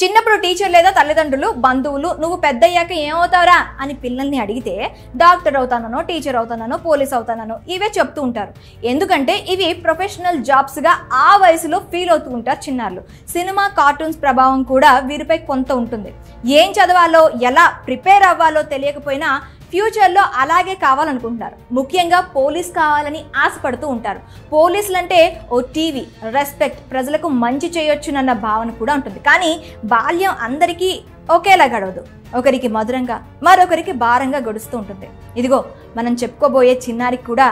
చిన్నప్పుడు టీచర్ లేదా తల్లిదండ్రులు బంధువులు నువ్వు పెద్దయ్యాక ఏమవుతావురా అని పిల్లల్ని అడిగితే డాక్టర్ అవుతానో టీచర్ అవుతానో పోలీస్ అవుతానో ఇవే చెప్తూ ఉంటారు. ఎందుకంటే ఇవి ప్రొఫెషనల్ జాబ్స్గా ఆ వయసులో ఫీల్ అవుతూ ఉంటారు చిన్నారులు. సినిమా కార్టూన్స్ ప్రభావం కూడా వీరిపై కొంత ఉంటుంది. ఏం చదవాలో ఎలా ప్రిపేర్ అవ్వాలో తెలియకపోయినా ఫ్యూచర్లో అలాగే కావాలనుకుంటున్నారు. ముఖ్యంగా పోలీస్ కావాలని ఆశపడుతూ ఉంటారు. పోలీసులు అంటే ఓ టీవీ రెస్పెక్ట్, ప్రజలకు మంచి చేయొచ్చునన్న భావన కూడా ఉంటుంది. కానీ బాల్యం అందరికీ ఒకేలా గడవదు. ఒకరికి మధురంగా మరొకరికి భారంగా గడుస్తూ ఉంటుంది. ఇదిగో మనం చెప్పుకోబోయే చిన్నారికి కూడా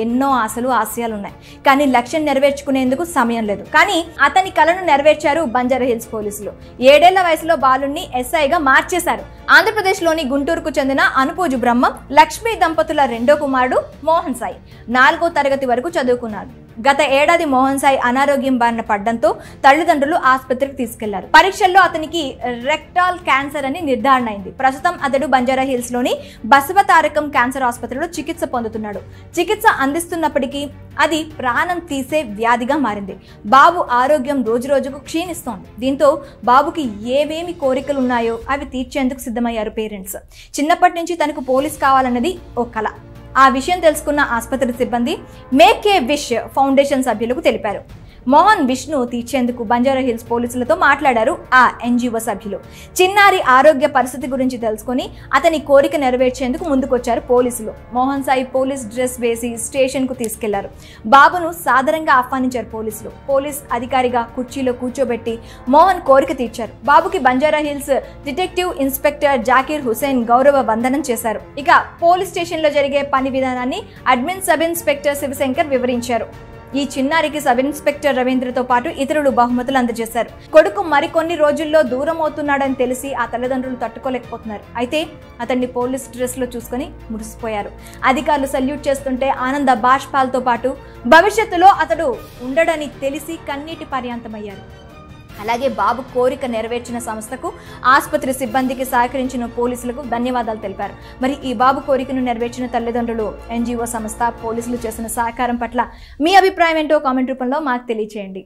ఎన్నో ఆశలు ఆశయాలు ఉన్నాయి. కానీ లక్ష్యం నెరవేర్చుకునేందుకు సమయం లేదు. కానీ అతని కలను నెరవేర్చారు బంజారా హిల్స్ పోలీసులు. 7 ఏళ్ల వయసులో బాలుణ్ణి ఎస్ఐగా మార్చేశారు. ఆంధ్రప్రదేశ్లోని గుంటూరుకు చెందిన అనుపూజు బ్రహ్మం లక్ష్మీ దంపతుల రెండో కుమారుడు మోహన్ సాయి 4వ తరగతి వరకు చదువుకున్నారు. గత ఏడాది మోహన్ సాయి అనారోగ్యం బారిన పడ్డంతో తల్లిదండ్రులు ఆసుపత్రికి తీసుకెళ్లారు. పరీక్షల్లో అతనికి రెక్టాల్ క్యాన్సర్ అని నిర్ధారణ అయింది. ప్రస్తుతం అతడు బంజారా హిల్స్ లోని బసవతారకం క్యాన్సర్ ఆసుపత్రిలో చికిత్స పొందుతున్నాడు. చికిత్స అందిస్తున్నప్పటికీ అది ప్రాణం తీసే వ్యాధిగా మారింది. బాబు ఆరోగ్యం రోజురోజుకు క్షీణిస్తోంది. దీంతో బాబుకి ఏవేమి కోరికలు ఉన్నాయో అవి తీర్చేందుకు సిద్ధమయ్యారు పేరెంట్స్. చిన్నప్పటి నుంచి తనకు పోలీస్ కావాలన్నది ఓ కల. ఆ విషయం తెలుసుకున్న ఆసుపత్రి సిబ్బంది మేక్ ఏ విష్ ఫౌండేషన్ సభ్యులకు తెలిపారు. మోహన్ విష్ను తీర్చేందుకు బంజారా హిల్స్ పోలీసులతో మాట్లాడారు ఆ ఎన్జిఓ సభ్యులు. చిన్నారి ఆరోగ్య పరిస్థితి గురించి తెలుసుకుని అతని కోరిక నెరవేర్చేందుకు ముందుకొచ్చారు పోలీసులు. మోహన్ సాయి పోలీస్ డ్రెస్ వేసి స్టేషన్ కు తీసుకెళ్లారు. బాబును సాదరంగా ఆహ్వానించారు పోలీసులు. పోలీస్ అధికారిగా కుర్చీలో కూర్చోబెట్టి మోహన్ కోరిక తీర్చారు. బాబుకి Banjara Hills detective inspector Zakir Hussain గౌరవ వందనం చేశారు. ఇక పోలీస్ స్టేషన్ లో జరిగే పని విధానాన్ని అడ్మిన్ సబ్ ఇన్స్పెక్టర్ శివశంకర్ వివరించారు. ఈ చిన్నారికి సబ్ ఇన్స్పెక్టర్ రవీంద్రతో పాటు ఇతరులు బహుమతులు అందజేశారు. కొడుకు మరికొన్ని రోజుల్లో దూరం అవుతున్నాడని తెలిసి ఆ తల్లిదండ్రులు తట్టుకోలేకపోతున్నారు. అయితే అతన్ని పోలీస్ డ్రెస్ లో చూసుకుని మురిసిపోయారు. అధికారులు సల్యూట్ చేస్తుంటే ఆనంద బాష్పాలతో పాటు భవిష్యత్తులో అతడు ఉండడని తెలిసి కన్నీటి పర్యాంతమయ్యారు. అలాగే బాబు కోరిక నెరవేర్చిన సంస్థకు, ఆసుపత్రి సిబ్బందికి సహకరించిన పోలీసులకు ధన్యవాదాలు తెలిపారు. మరి ఈ బాబు కోరికను నెరవేర్చిన తల్లిదండ్రులు, ఎన్జిఓ సంస్థ, పోలీసులు చేసిన సహకారం పట్ల మీ అభిప్రాయం ఏంటో కామెంట్ రూపంలో మాకు తెలియచేయండి.